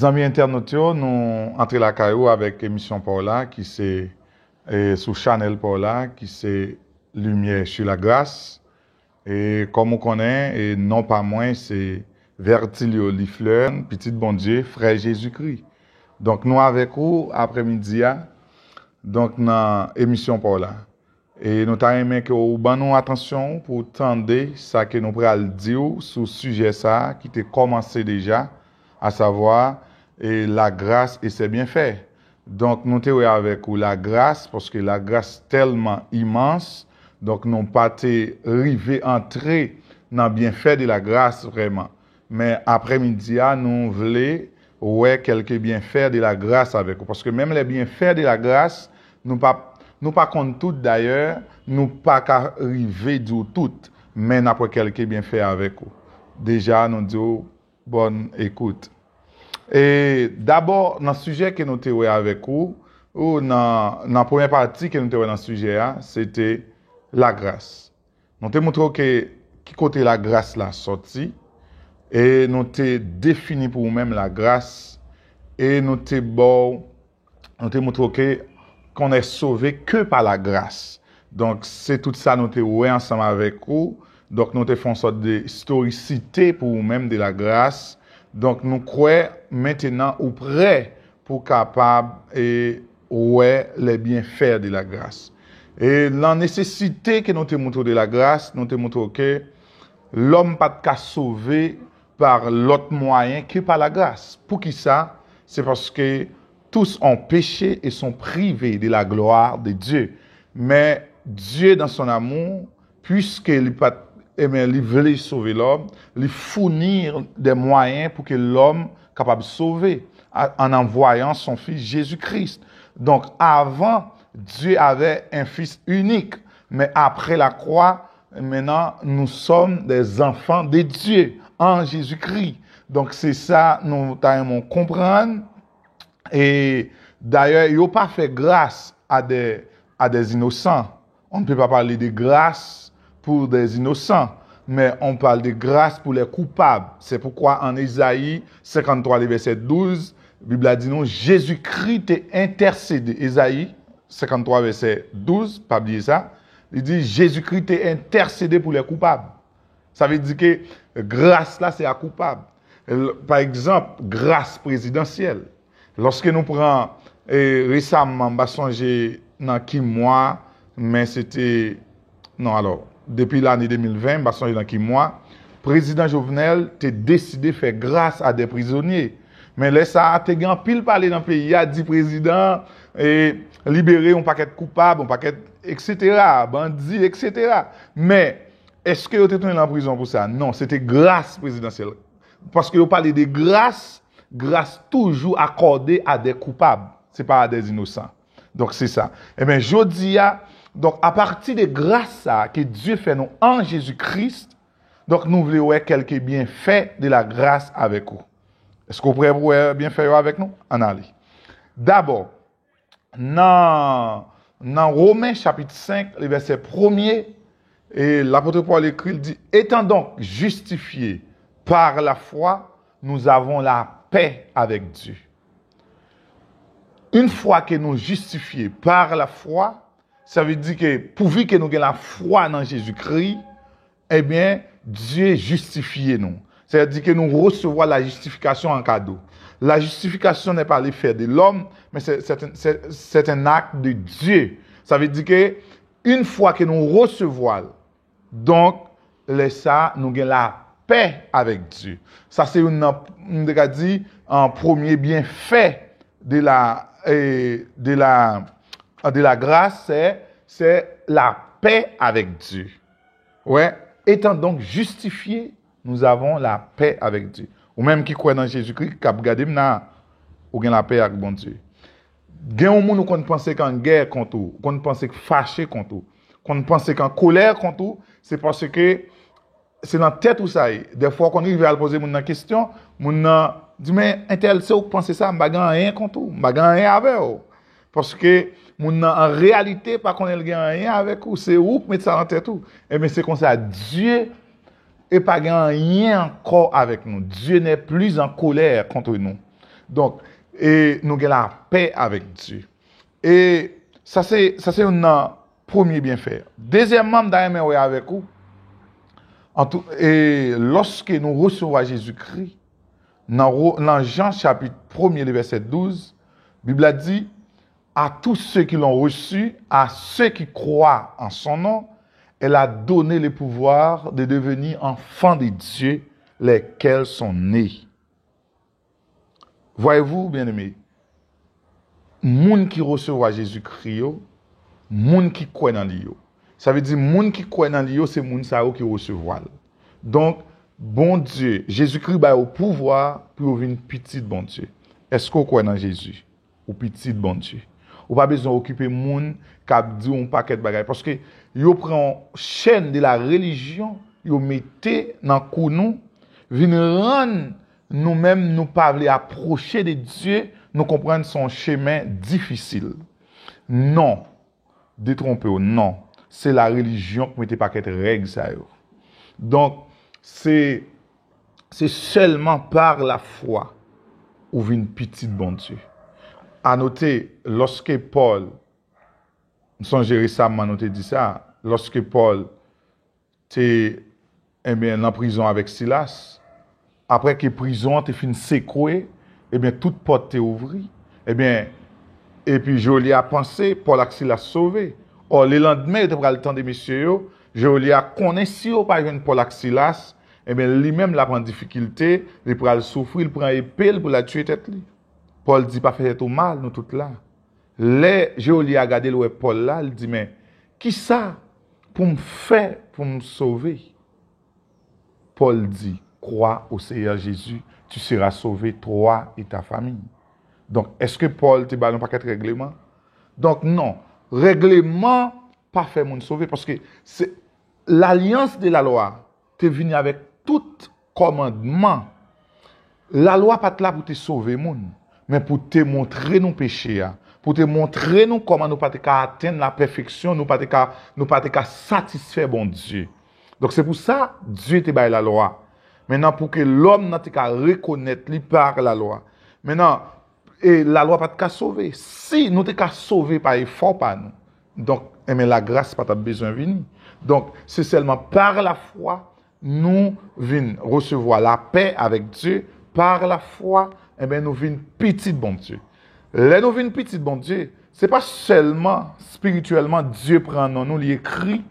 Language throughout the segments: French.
Amis internautes, nous entrons la caillou avec l'émission Paula qui c'est sous Chanel Paula qui c'est Lumière sur la grâce. Et comme on connaît, et non pas moins, c'est Vertilio Lifleur, petit bon Dieu, frère Jésus-Christ. Donc nous avec vous après-midi, donc dans l'émission Paula. Et nous t'avons aimé que vous nous attention pour tendre ça que nous pourrons dire sur le sujet ça qui était commencé déjà, à savoir la grâce et ses bienfaits. Donc nous t'avons avec vous la grâce parce que la grâce tellement immense, donc nous pas arrivé entrer dans le bienfait de la grâce vraiment. Mais après-midi, nous voulons ouais quelques bienfaits de la grâce avec vous parce que même les bienfaits de la grâce nous pas compte tout d'ailleurs, nous pas arriver du tout, mais n'après quelques bienfaits avec vous. Déjà nous disons bonne écoute. Et d'abord dans le sujet que nous avons avec vous ou dans la première partie que nous avons dans le sujet c'était la grâce. Nous avons montré que qui côté la grâce là sorti et nous avons défini pour nous-mêmes la grâce et nous avons montré qu'on est sauvé que par la grâce. Donc, c'est tout ça nous avons ensemble avec vous. Donc, nous avons fait une sorte de historicité pour nous-mêmes de la grâce. Donc, nous croyons maintenant ou prêts pour capable et ouais les bienfaits de la grâce. Et la nécessité que nous avons montré de la grâce, nous avons montré que l'homme pas de sauvé par l'autre moyen que par la grâce. Pour qui ça? C'est parce que tous ont péché et sont privés de la gloire de Dieu. Mais Dieu, dans son amour, puisqu'il voulait sauver l'homme, il fournir des moyens pour que l'homme soit capable de sauver en envoyant son fils Jésus-Christ. Donc, avant, Dieu avait un fils unique. Mais après la croix, maintenant, nous sommes des enfants de Dieu en Jésus-Christ. Donc, c'est ça, nous devons comprendre. Et d'ailleurs, il n'a pas fait grâce à des innocents. On ne peut pas parler de grâce pour des innocents, mais on parle de grâce pour les coupables. C'est pourquoi en Ésaïe 53, verset 12, la Bible a dit non, Jésus-Christ est intercédé. Ésaïe 53, verset 12, pas oublier ça. Il dit Jésus-Christ est intercédé pour les coupables. Ça veut dire que grâce là, c'est à coupable. Par exemple, grâce présidentielle. Lorsque nous prenons récemment, je songe dans qui mois, mais c'était non alors depuis l'année 2020, je songe dans qui mois, président Jovenel a décidé de faire grâce à des prisonniers. Mais là ça a été pile parler dans le pays, il a dit président libérer un paquet de coupables, un paquet etc., bandits etc. Mais est-ce que vous êtes en prison pour ça? Non, c'était grâce présidentielle. Parce que vous parlez de grâce toujours accordée à des coupables, c'est pas à des innocents. Donc c'est ça. Eh bien, je dis, donc à partir de grâce que Dieu fait nous en Jésus-Christ, donc nous voulons voir quelques bienfaits de la grâce avec vous. Est-ce que vous pouvez voir bienfaits avec nous? En allez. D'abord, dans Romains chapitre 5, le verset 1er, et l'apôtre Paul écrit, il dit, étant donc justifiés par la foi, nous avons la paix avec Dieu. Une fois que nous justifiés par la foi, ça veut dire que pourvu que nous ayons la foi dans Jésus-Christ, eh bien, Dieu justifie nous. C'est-à-dire que nous recevons la justification en cadeau. La justification n'est pas l'effet de l'homme, mais c'est un acte de Dieu. Ça veut dire que une fois que nous recevons, donc, ça, nous avons la paix avec Dieu. Ça, c'est un premier bienfait de la grâce, c'est la paix avec Dieu. Ouais. Étant donc justifiés, nous avons la paix avec Dieu. Ou même qui croit dans Jésus-Christ, qui a regardé maintenant, ou la paix avec bon Dieu. Il y a des gens qui pensent qu'en guerre contre vous, qui pensent que fâché contre vous, qui pensent qu'en colère contre vous, c'est parce que c'est dans la tête où ça est. Des fois, quand on arrive à poser une question, on dit, mais intel, c'est où vous pensez ça, je ne vais rien contre vous, je ne vais rien avec vous. Parce que, en réalité, pas qu'on ait rien avec vous, c'est où mettre ça dans la tête où. Et bien, c'est comme ça, Dieu n'est pas rien encore avec nous. Dieu n'est plus en colère contre nous. Donc, et nous avons la paix avec Dieu. Et ça, c'est un premier bienfait. Deuxièmement, d'ailleurs, avec vous, et lorsque nous recevons Jésus-Christ, dans Jean chapitre 1er, le verset 12, la Bible a dit, à tous ceux qui l'ont reçu, à ceux qui croient en son nom, elle a donné le pouvoir de devenir enfants de Dieu, lesquels sont nés. Voyez-vous, bien-aimés, moun qui recevra Jésus-Christ, moun qui croit dans lui. Ça veut dire, moun qui croit dans lui, c'est moun ça qui recevra. Donc, bon Dieu, Jésus-Christ a au pouvoir pour devenir petit bon Dieu. Est-ce qu'on croit dans Jésus? Ou petit bon Dieu? Ou pas besoin d'occuper moun qui a dit un paquet de bagages. Parce que yo prend chaîne de la religion, yo mettez dans cou nous, vinn rendre nous-mêmes nous pas approcher de Dieu, nous comprendre son chemin difficile. Non, détrompez-vous, non. C'est la religion qui mette paquet de règles ça yo. Donc c'est seulement par la foi ou vinn petit bon Dieu. À noter, lorsque Paul, nous sommes récemment noté dit ça, lorsque Paul était en prison avec Silas, après que la prison était finie secouée, toute porte était ouverte, et puis Jolie a pensé, Paul a Silas sauvé. Or, le lendemain, il était le temps de messieurs, Jolie a connu si on pas Paul et Silas, lui-même la prend difficulté, il prend le souffrir, il prend épée pour la tuer tête li. Paul dit pas faire tout mal, nous toutes là. Les Jolie a regardé le Paul là, il dit mais qui ça pour me faire pour me sauver? Paul dit crois au Seigneur Jésus, tu seras sauvé toi et ta famille. Donc est-ce que Paul te ballon pas quatre règlements? Donc non, règlement pas faire moun sauver parce que c'est l'alliance de la loi te venu avec tout commandement. La loi pas là pour te sauver moun, mais pour te montrer nos péchés, pour te montrer nous comment nous pas atteindre la perfection, nous pas satisfaire bon Dieu. Donc c'est pour ça Dieu te baille la loi. Maintenant pour que l'homme n'a pas reconnaître lui par la loi. Maintenant et la loi pas te sauver. Si nous te sauver par effort par nous. Donc mais la grâce pas besoin venir. Donc c'est seulement par la foi nous venons recevoir la paix avec Dieu. Par la foi, nous venons petit bon Dieu. Là, nous venons petit bon Dieu, ce n'est pas seulement spirituellement Dieu prend nous, il écrit,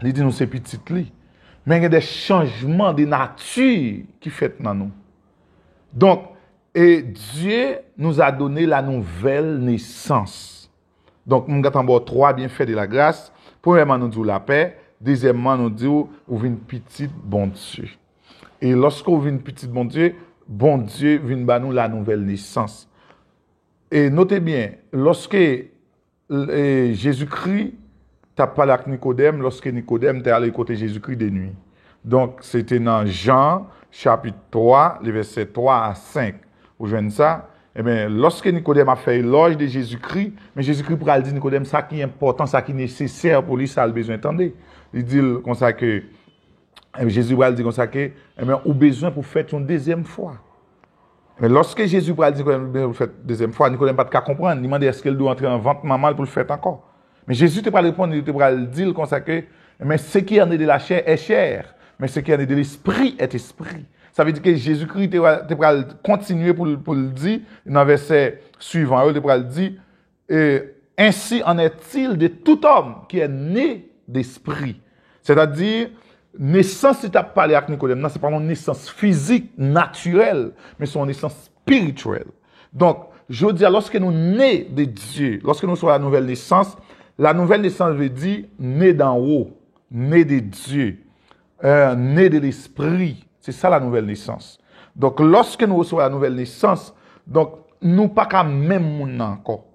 il dit nous c'est petit li. Mais il y a des changements de nature qui fait dans nous. Donc, et Dieu nous a donné la nouvelle naissance. Donc, nous avons trois bienfaits de la grâce. Premièrement, nous disons la paix. Deuxièmement, nous disons nous venons petit bon Dieu. Et lorsqu'on vient petit bon Dieu vient nous la nouvelle naissance. Et notez bien, lorsque Jésus-Christ t'a parlé avec Nicodème, lorsque Nicodème était allé côté Jésus-Christ de nuit. Donc, c'était dans Jean, chapitre 3, les versets 3 à 5. Vous voyez ça? Eh bien, lorsque Nicodème a fait éloge de Jésus-Christ, mais Jésus-Christ pourra dire Nicodème, ça qui est important, ça qui est nécessaire pour lui, ça a besoin d'entendre. Il dit comme ça que Jésus va dire comme ça que ou besoin pour faire une deuxième fois. Mais lorsque Jésus va dire Nicodème pour faire une deuxième fois, Nicodème pas comprendre, il demande est-ce qu'elle doit entrer en ventre maman pour le faire encore. Mais Jésus te pas répondre, il te va dire comme ça que mais ce qui en est de la chair est chair, mais ce qui en est de l'esprit est esprit. Ça veut dire que Jésus-Christ te va continuer pour le dire dans le verset suivant, il te va le dire ainsi en est-il de tout homme qui est né d'esprit. C'est-à-dire naissance, si tu as parlé avec Nicodème, ce n'est pas une naissance physique, naturelle, mais c'est une naissance spirituelle. Donc, je veux dire, lorsque nous nés de Dieu, lorsque nous sommes la nouvelle naissance veut dire né d'en haut, né de Dieu, né de l'esprit. C'est ça la nouvelle naissance. Donc, lorsque nous recevons la nouvelle naissance, donc, nous pas qu'à même monde encore.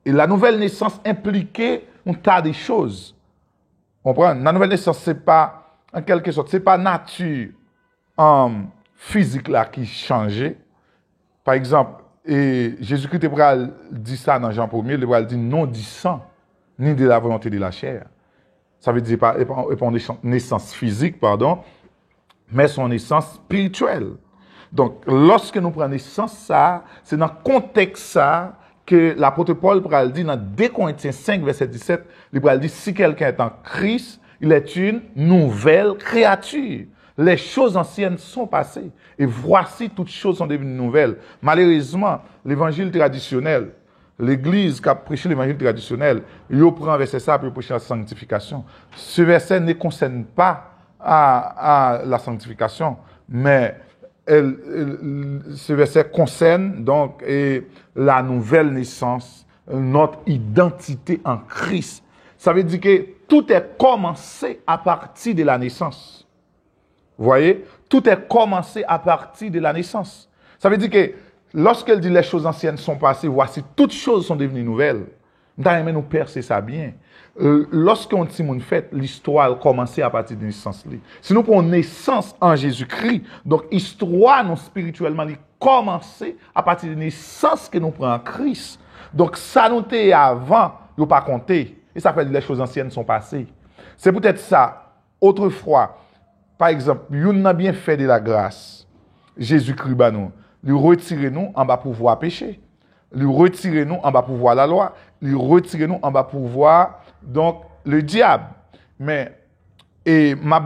Et la nouvelle naissance impliquait un tas de choses. Vous comprenez? La nouvelle naissance, c'est pas en quelque sorte, c'est pas nature physique là qui changeait. Par exemple, et Jésus-Christ dit ça dans Jean 1er, il dit non du sang, ni de la volonté de la chair. Ça veut dire pas une naissance physique, pardon, mais son naissance spirituelle. Donc, lorsque nous prenons naissance, ça, c'est dans le contexte ça que l'apôtre Paul pral dit dans 2 Corinthiens 5, verset 17, il pral dit, si quelqu'un est en Christ, il est une nouvelle créature. Les choses anciennes sont passées. Et voici, toutes choses sont devenues nouvelles. Malheureusement, l'évangile traditionnel, l'église qui a prêché l'évangile traditionnel, il prend un verset ça pour prêcher la sanctification. Ce verset ne concerne pas à la sanctification, mais ce verset concerne donc la nouvelle naissance, notre identité en Christ. Ça veut dire que tout est commencé à partir de la naissance. Vous voyez? Tout est commencé à partir de la naissance. Ça veut dire que lorsqu'elle dit les choses anciennes sont passées, voici, toutes choses sont devenues nouvelles. Nous percer ça bien. Lorsqu'on dit mon fait, l'histoire a commencé à partir de la naissance. Si nous prenons naissance en Jésus-Christ, donc l'histoire non spirituellement a commencé à partir de la naissance que nous prenons en Christ. Donc ça nous était avant, nous pas compter. Et ça fait que les choses anciennes sont passées. C'est peut-être ça. Autrefois, par exemple, nous avons bien fait de la grâce. Jésus-Christ, nous, lui retirer nous en bas pouvoir pécher. Lui retirer nous en bas pouvoir la loi. Lui retirer nous en bas pouvoir donc le diable. Mais, et m'a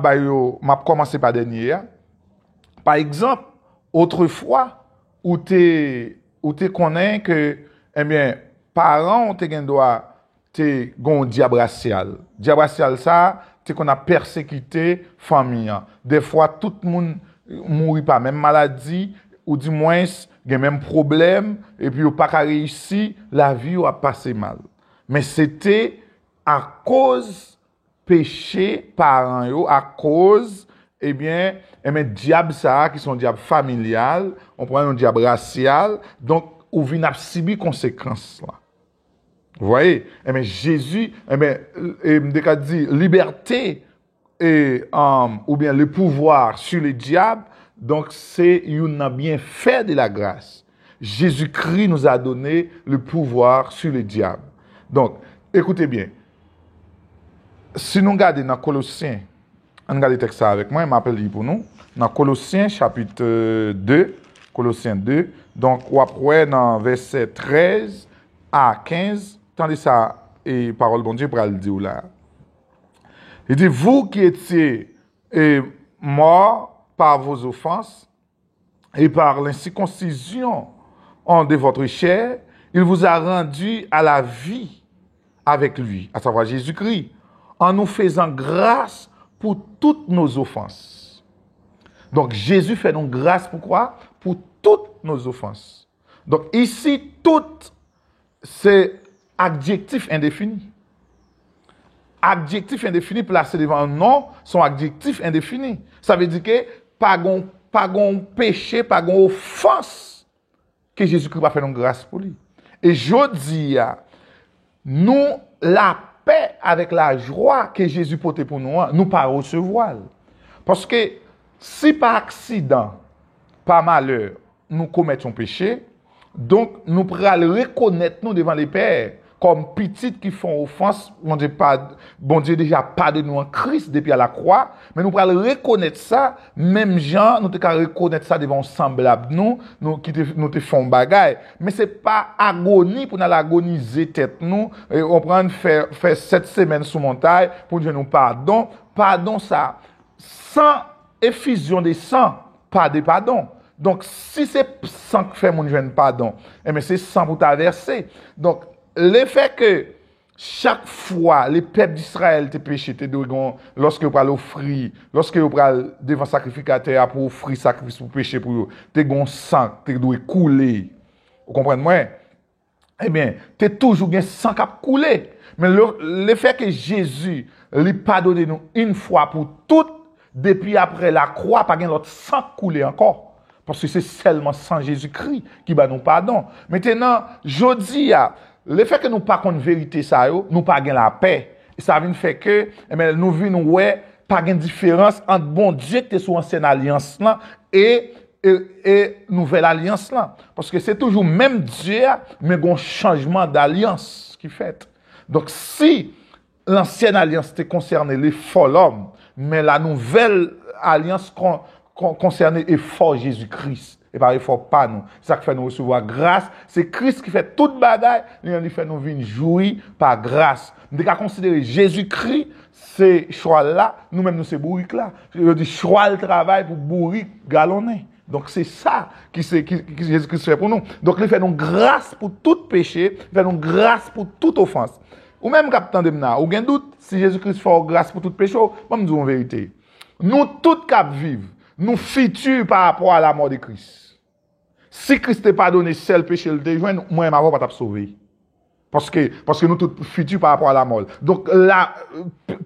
commencé par dernier. Par exemple, autrefois, où tu connais que, eh bien, parents ont un droit, tu un diable racial. Diable racial, ça, c'est qu'on a persécuté famille. Des fois, tout le monde mourit pas, même maladie, ou du moins, il y a même problème, et puis, il n'a pas réussi, la vie a passé mal. Mais c'était à cause péché parents, à cause, eh bien, diable ça, qui sont diable familial, on prend un diable racial, donc, on vient à subir conséquences là. Vous voyez? Eh bien, Jésus, dit liberté ou bien le pouvoir sur le diable, donc c'est une bien fait de la grâce. Jésus-Christ nous a donné le pouvoir sur le diable. Donc, écoutez bien. Si nous regardons dans Colossiens, on regarde le texte avec moi, je m'appelle pour nous. Dans Colossiens chapitre 2, Colossiens 2, donc, ou après dans verset 13 à 15, attendez ça, et parole bon Dieu pour le dire là. Il dit, vous qui étiez morts par vos offenses et par l'incirconcision de votre chair, il vous a rendu à la vie avec lui, à savoir Jésus-Christ, en nous faisant grâce pour toutes nos offenses. Donc, Jésus fait donc grâce pourquoi? Pour toutes nos offenses. Donc, ici, toutes, c'est adjectif indéfini. Adjectif indéfini placé devant un nom sont adjectifs indéfinis. Ça veut dire que pas de péché, pas d'offense que Jésus-Christ va faire une grâce pour lui. Et je dis, nous, la paix avec la joie que Jésus portait pour nous, nous pas recevoir. Parce que si par accident, par malheur, nous commettons péché, donc nous pourrons reconnaître nous devant les pères comme petites qui font offense. Bon Dieu déjà pardonne nous en Christ depuis à la croix, mais nous pourrons reconnaître ça, même gens, nous devons reconnaître ça devant semblable nous qui nous te font bagaille. Mais c'est pas agonie pour nous agoniser tête nous, et on prend faire 7 semaines sous montagne pour Dieu nous pardon. Pardon ça, sans effusion de sang, pas de pardon. Donc, si c'est sang qui fait mon jeune pardon, c'est sang pour t'averser. Donc, le fait que chaque fois, les peuples d'Israël te péché, lorsque vous parlez offrir, lorsque vous parlez devant sacrificateur pour offrir sacrifice pour péché pour vous, tu as sang, tu dois couler. Vous comprenez moi? Eh bien, tu as toujours un sang qui a coulé. Mais le fait que Jésus lui pardonne nous une fois pour toutes, depuis après la croix, pas l'autre sang coulé encore. Parce que c'est seulement sans Jésus-Christ qui va nous pardon. Maintenant, je dis, le fait que nous pas connaissons vérité ça, nous pas la paix. Et ça vient faire que, nous venons ouais, pas de différence entre bon Dieu qui est sous ancienne alliance là et nouvelle alliance là. Parce que c'est toujours même Dieu, mais un changement d'alliance qui fait. Donc si l'ancienne alliance te concernait les folles hommes, mais la nouvelle alliance concerné effort Jésus-Christ. Et pas effort pas nous. C'est ça qui fait nous recevoir grâce. C'est Christ qui fait toute bagaille. Il fait nous venir jouir par grâce. Nous devons considérer Jésus-Christ, c'est choix là. Nous-mêmes, nous, c'est bourrique là. Je dis choix le travail pour bourrique galonner. Donc c'est ça qui Jésus-Christ fait pour nous. Donc il fait nous grâce pour tout péché. Il fait nous grâce pour toute offense. Ou même capitaine de Mna, ou bien doute, si Jésus-Christ fait grâce pour tout péché, moi je dis en vérité. Nous tous cap vivre, nous futurs par rapport à la mort de Christ. Si Christ t'a pardonné seul péché le déjoint, moi et ma voix pas t'a sauvé. Parce que nous tous futurs par rapport à la mort. Donc la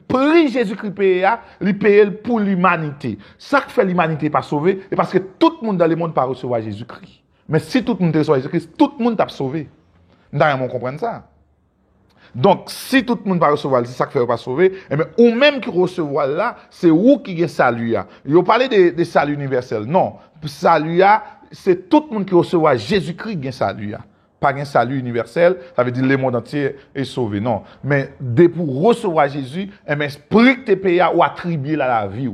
prix Jésus-Christ paye, il paye pour l'humanité. Ça qui fait l'humanité pas sauvé, c'est parce que tout le monde dans le monde pas recevoir Jésus-Christ. Mais si tout le monde reçoit Jésus-Christ, tout le monde t'a sauvé. Nous devons comprendre ça. Donc, si tout le monde va recevoir, c'est ça qui fait pas sauver, eh bien, ou même qui recevoir là, c'est où qui est salut. Ils ont parlé de salut universel. Non. Salut, c'est tout le monde qui recevra Jésus-Christ qui a salut. Pas un salut universel, ça veut dire le monde entier est sauvé. Non. Mais pour recevoir Jésus, eh bien, esprit que tu payé ou attribué à la vie.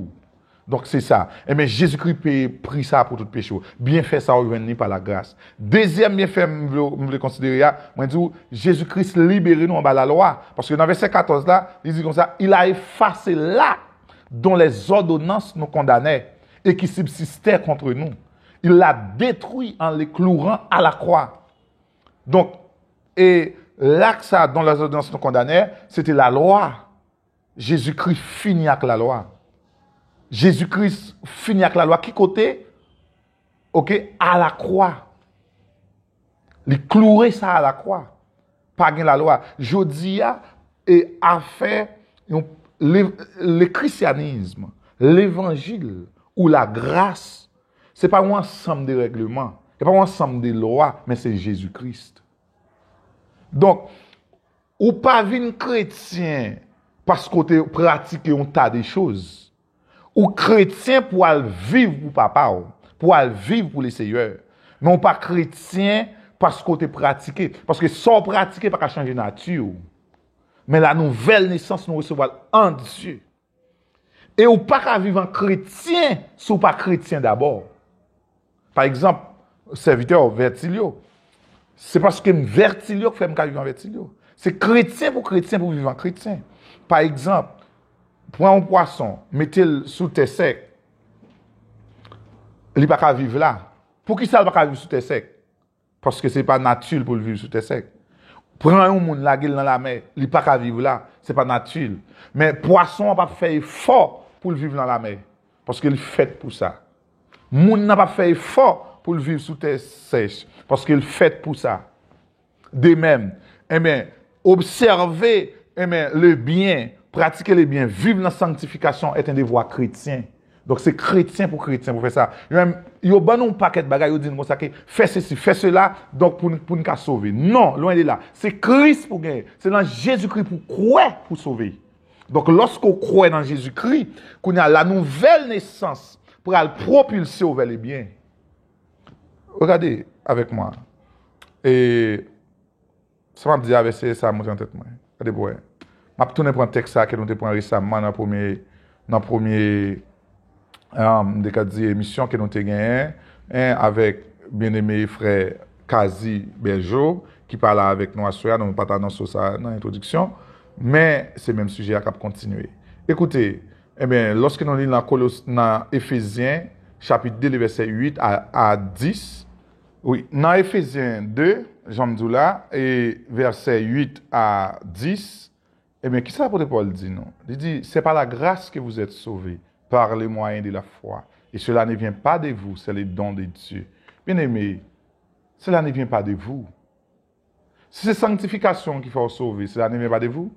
Donc c'est ça. Et mais Jésus-Christ paye pris ça pour tout péché. Bien fait ça au par la grâce. Deuxième bien fait, je veux considérer, moi je dis Jésus-Christ libéré nous en bas de la loi. Parce que dans verset 14 là, il dit comme ça, il a effacé là dont les ordonnances nous condamnaient et qui subsistaient contre nous. Il l'a détruit en les clouant à la croix. Donc, et là que ça dont les ordonnances nous condamnaient, c'était la loi. Jésus-Christ finit avec la loi. Jésus-Christ finit avec la loi. Qui côté? Ok, à la croix. Il clouait ça à la croix. Pas la loi. Jodia et a fait le christianisme, l'évangile ou la grâce. C'est pas un ensemble de règlements, c'est pas un ensemble de lois, mais c'est Jésus-Christ. Donc, ou pas venir chrétien parce que tu pratiques un tas de choses. Ou chrétien pour vivre pour papa, pour vivre pour les seigneurs. Mais on pas chrétien parce qu'on te pratiqué. Parce que sans pratiquer, pas changer nature. Mais la nouvelle naissance, nous recevons en Dieu. Et ou pas qu'à vivre en chrétien, si ou pas chrétien d'abord. Par exemple, serviteur Vertilio. C'est parce que Vertilio que fait me vivre en Vertilio. C'est chrétien pour vivre en chrétien. Par exemple, prends un poisson, mettez-le sous terre sec. Il ne peut pas vivre là. Pour qui ça ne peut pas vivre sous terre sec? Parce que ce n'est pas naturel pour le vivre sous terre sec. Prends un monde, la gueule dans la mer, il ne peut pas vivre là. Ce n'est pas naturel. Mais poisson n'a pas fait effort pour le vivre dans la mer. Parce qu'il est fait pour ça. Monde n'a pas fait effort pour le vivre sous terre sèche. Parce qu'il est fait pour ça. De même, eh bien, observer le bien, pratiquer le bien, vivre dans la sanctification est un devoir chrétien. Donc c'est chrétien pour faire ça. Il y a un paquet de bagages, ils disent que fais ceci, fais cela, donc pour nous sauver. Non, loin de là. C'est Christ pour gagner. C'est dans Jésus-Christ pour croire pour sauver. Donc lorsqu'on croit dans Jésus-Christ, qu'on a la nouvelle naissance pour aller propulser vers le bien. Regardez avec moi. Et ça m'a dit avec ça monte en tête moi. Regardez pour m'a tourné pour un texte que nous avons pris récemment dans le premier émission que nous avons gagné avec bien-aimé frère Kazi Berjo qui parle avec nous à soir, nous partageons ça dans l'introduction, mais c'est le même sujet à continuer. Écoutez, eh bien, lorsque nous lisons dans Éphésiens chapitre 2 verset 8 à 10, oui, dans Éphésiens 2, Jean Mdoula, et verset 8 à 10, eh bien, qui ça pour Paul dit non? Il dit, c'est par la grâce que vous êtes sauvés, par les moyens de la foi. Et cela ne vient pas de vous, c'est le don de Dieu. Bien aimé, cela ne vient pas de vous. Si c'est sanctification qu'il faut sauver, cela ne vient pas de vous.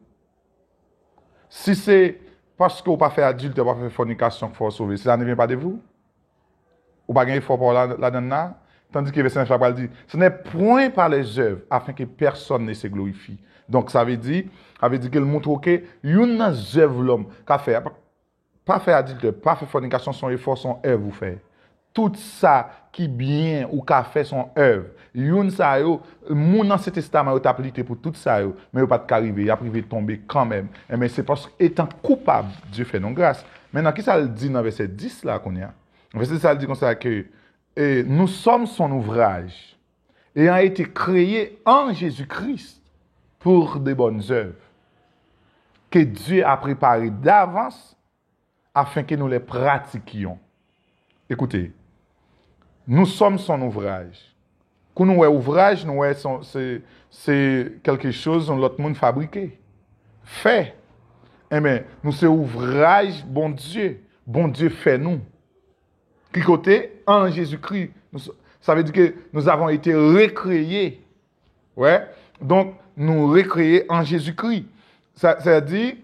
Si c'est parce qu'on n'a pas fait adulte, on n'a pas fait fornication qu'il faut sauver, cela ne vient pas de vous. Ou pas gagner fort pour là-dedans. Tandis que le Saint Chabrol dit, ce n'est point par les œuvres, afin que personne ne se glorifie. Donc, ça veut dire qu'il montre que une œuvre l'homme qu'a fait, pas fait adulte, pas fait fornication, son effort, son œuvre, vous faites. Tout ça qui bien ou qu'a fait son œuvre. Une ça yo, mon ancien testament est appliqué pour tout ça yo, mais il pas de arriver, il a privé de tomber quand même. Mais c'est parce qu'étant coupable, Dieu fait non grâce. Maintenant, qui ça le dit dans verset 10 là qu'on y a? Verset ça dit comme ça que nous sommes son ouvrage, ayant été créés en Jésus-Christ pour de bonnes œuvres, que Dieu a préparées d'avance afin que nous les pratiquions. Écoutez, nous sommes son ouvrage. Quand nous avons ouvrage, c'est quelque chose que l'autre monde fabriqué, fait. Eh bien, nous c'est ouvrage, bon Dieu fait nous. Qui côté en Jésus-Christ, ça veut dire que nous avons été recréés. Ouais. Donc, nous recréés en Jésus-Christ. Ça veut dire,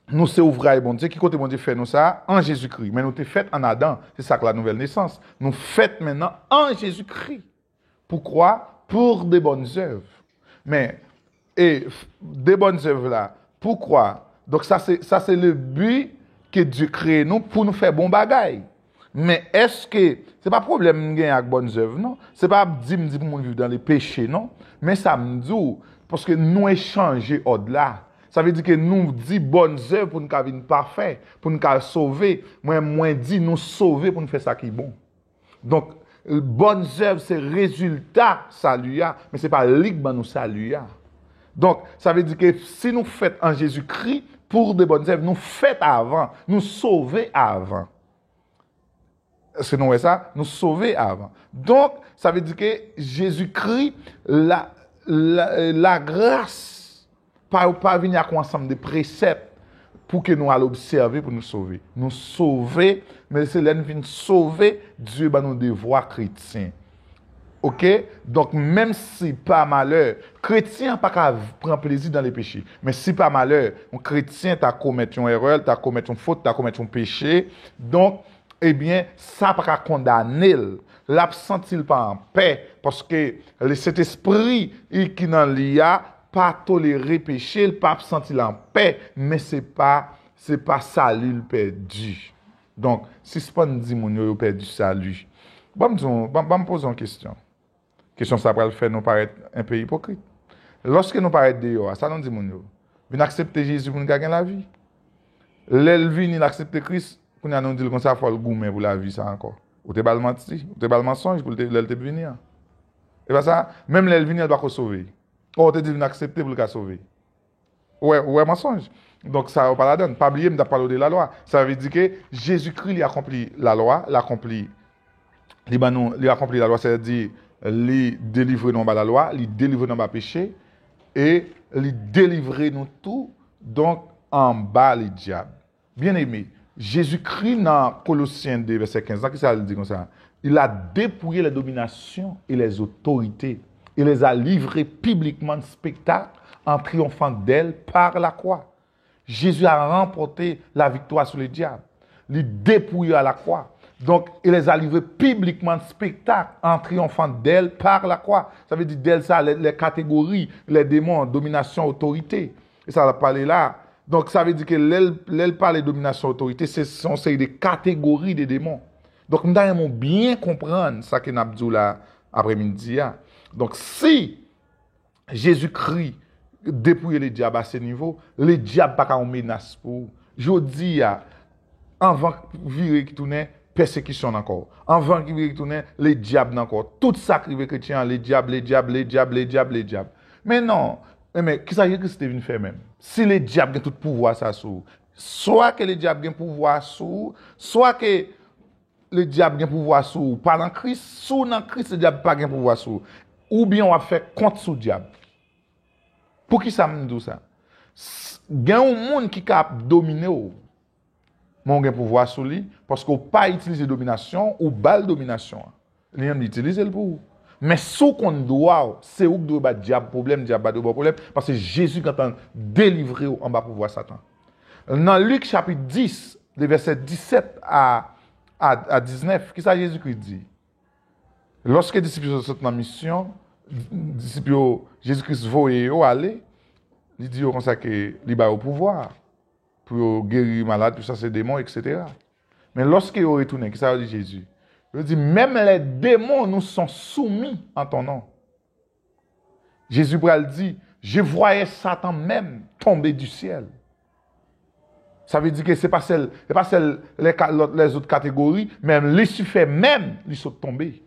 nous c'est ouvrage, bon Dieu. Qui côté bon Dieu fait nous ça? En Jésus-Christ. Mais nous t'es fait en Adam. C'est ça que la nouvelle naissance. Nous fait maintenant en Jésus-Christ. Pourquoi? Pour des bonnes œuvres. Mais, et des bonnes œuvres là, pourquoi? Donc ça c'est le but que Dieu crée nous pour nous faire bon bagaille. Mais est-ce que, c'est pas problème de gagner avec bonnes œuvres, non? C'est pas dire pour nous vivre dans les péchés, non? Mais ça me dit, parce que nous échanger au-delà. Ça veut dire que nous dit bonnes œuvres pour nous vivre parfait, pour nous sauver. Moi dit nous sauver pour nous faire ça qui est bon. Donc, bonnes œuvres, c'est résultat salut, mais c'est pas ligue nous salut. Donc, ça veut dire que si nous faisons en Jésus-Christ pour de bonnes œuvres, nous faisons avant, nous sauver avant. Est-ce que nous voyons ça? Nous sauver avant. Donc, ça veut dire que Jésus-Christ, la grâce, pas venir avec un ensemble de préceptes pour que nous allions observer, pour nous sauver. Nous sauver, mais c'est là nous venons sauver, Dieu va nous devoir chrétiens. Ok? Donc, même si pas malheur, chrétien pas qu'à prendre plaisir dans les péchés. Mais si pas malheur, un chrétien t'a commis une erreur, t'a commis une faute, t'a commis un péché. Donc, eh bien, ça pas qu'à condamner. L'absent-il pas en paix. Parce que cet esprit qui dans l'IA, pas tolérer péché, il pas absent-il en paix. Mais c'est pas salut le perdu. Donc, si ce pas dit mon yo perdu salut. Bon, me poser une question. Question ça va le faire nous paraître un peu hypocrite. Lorsque nous paraît dehors, ça nous dit mon yo, venez accepter Jésus pour nous gagner la vie. L'elvin il accepter Christ pour nous dire comme ça faut le goûter pour la vie ça encore. Ou te bal menti, ou te bal mensonge pour le venir. Et pas ça, même l'elvin il doit sauver. Ou te dit venir accepter pour le sauver. Ouais mensonge. Donc ça va pas la donne. Pas oublier de parler de la loi. Ça veut dire que Jésus-Christ il a accompli la loi, il a accompli la loi, c'est-à-dire il délivre nous de la loi, il délivre nous de péché et il délivre nous tout donc en bas les diables. Bien aimé, Jésus-Christ dans Colossiens 2 verset 15, qu'est-ce qu'il dit comme ça? Il a dépouillé les dominations et les autorités. Il les a livrées publiquement en spectacle en triomphant d'elles par la croix. Jésus a remporté la victoire sur les diables. Il dépouillé à la croix. Donc, il les a livrés publiquement en spectacle en triomphant d'elle par la croix. Ça veut dire d'elle, ça, les catégories, les démons, domination, autorité. Et ça va parler là. Donc, ça veut dire que l'aile parle de domination, autorité, c'est des catégories de démons. Donc, nous devons bien comprendre ça que nous avons dit là après-midi. Donc, si Jésus-Christ dépouille les diables à ce niveau, les diables pas qu'à menace pour. Je dis, avant virer qui tourne, persécution encore. Avant qui virer tourne, les diables encore. Tout ça qui veut chrétien, les diables. Mais non, mais qui ça que c'était venu faire même? Si les diables ont tout pouvoir ça sous, soit que les diables ont pouvoir sous, soit que les diables ont pouvoir sous, pas dans Christ, sous dans Christ, les diables pas pouvoir sous. Ou bien on va faire contre sous diable. Pour qui ça me dit ça? Il y a un monde qui a dominé. Mais on a pouvoir sur lui parce qu'on pas utiliser domination ou balle domination. Il a utilisé le pour. Mais ce qu'on doit, c'est où doit battre diable problème parce que Jésus quand on délivrer en bas pouvoir Satan. Dans Luc chapitre 10, les versets 17 à 19, qu'est-ce que Jésus-Christ dit? Lorsque les disciples sont dans la mission, Jésus-Christ voyait aller, il dit comme ça que il a au pouvoir pour guérir malade, pour chasser démons, etc. Mais lorsqu'il est retourné, qu'est-ce que dit Jésus? Il dit, même les démons nous sont soumis en ton nom. Jésus dit, je voyais Satan même tomber du ciel. Ça veut dire que c'est pas celle les autres catégories, même les suffits même, ils sont tombés.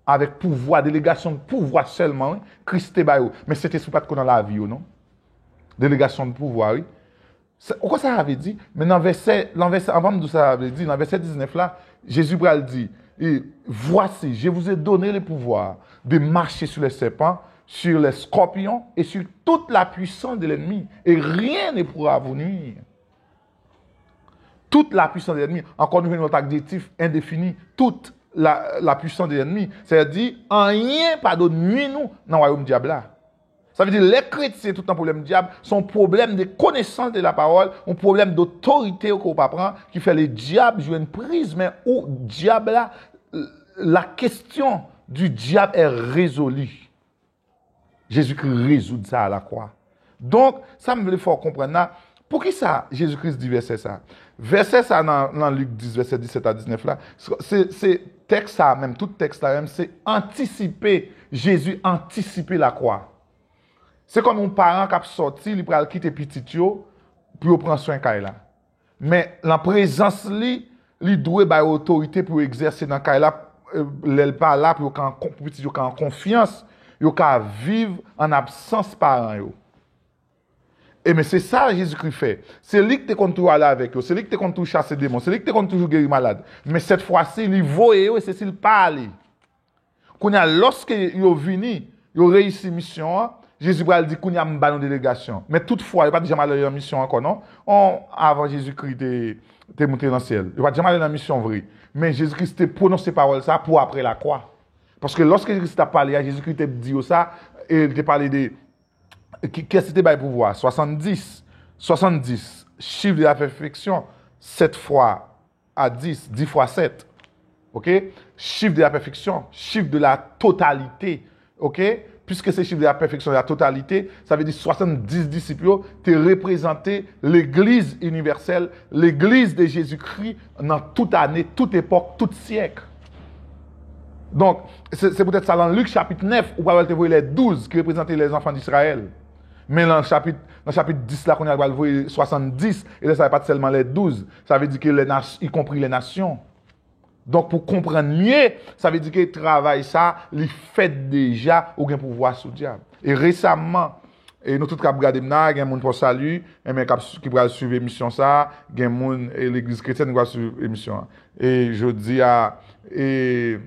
Avec pouvoir, délégation de pouvoir seulement, oui. Christ est baillot. Mais c'était sous pas de dans la vie, non? Délégation de pouvoir, oui. Pourquoi ça avait dit? Mais dans verset, avant de ça avait dit, dans verset 19 là, Jésus Bral dit, voici, je vous ai donné le pouvoir de marcher sur les serpents, sur les scorpions et sur toute la puissance de l'ennemi. Et rien ne pourra vous nuire. Toute la puissance de l'ennemi, encore une notre adjectif indéfini, toute la puissance de l'ennemi, c'est-à-dire, rien pas de nuit nous dans le royaume diable là. Ça veut dire les chrétiens, tout un problème diable, son problème de connaissance de la parole, un problème d'autorité qu'on pas prendre, qui fait les diables jouer une prise, mais où diable là, la question du diable est résolue. Jésus-Christ résout ça à la croix. Donc, ça me veut faire comprendre là. Pour qui ça, Jésus-Christ dit verset ça? Verset ça dans Luc 10, verset 17 à 19 là, c'est texte ça même, tout texte là même, c'est anticiper, Jésus anticiper la croix. C'est comme un parent qui a sorti, il peut quitter petit yo, pour prendre soin de là. Mais la présence li, il doit avoir autorité pour exercer dans le là, l'elle pas là pour petit yo en confiance, yo ka vivre en absence parent yo. Et mais c'est ça Jésus-Christ fait. C'est lui qui te compte toujours aller avec eux. C'est lui qui te compte toujours chasser des démons. C'est lui qui te compte toujours guérir malade. Mais cette fois-ci, il voit et c'est s'il parle. Lorsque il est venu, il a réussi la mission, Jésus a dit qu'il y a une bonne délégation. Mais toutefois, il n'a pas déjà mal dans la mission encore, non? Avant Jésus-Christ était monté dans le ciel. Il n'a pas déjà mal dans la mission vraie. Mais Jésus-Christ a prononcé ces paroles ça pour après la croix. Parce que lorsque Jésus-Christ a parlé, Jésus-Christ a dit ça, et il a parlé de... Qu'est-ce que c'était pour pouvoir? 70, chiffre de la perfection, 7 fois à 10, 10 fois 7. OK? Chiffre de la perfection, chiffre de la totalité. OK? Puisque c'est chiffre de la perfection de la totalité, ça veut dire 70 disciples qui représenté l'église universelle, l'église de Jésus-Christ dans toute année, toute époque, tout siècle. Donc, c'est peut-être ça dans Luc chapitre 9, où on va les 12 qui représentaient les enfants d'Israël. Mais dans le chapitre 10, là, qu'on a vu 70, et là, ça n'est pas seulement les 12. Ça veut dire que y compris les nations. Donc, pour comprendre mieux, ça veut dire que le travail, ça, il fait déjà au pouvoir sous le diable. Et récemment, et nous tous qui avons regardé, il y a des gens pour salut, qui vont suivre l'émission, ça, il y a des gens, et l'église chrétienne qui va suivre l'émission. Et je dis à. Et,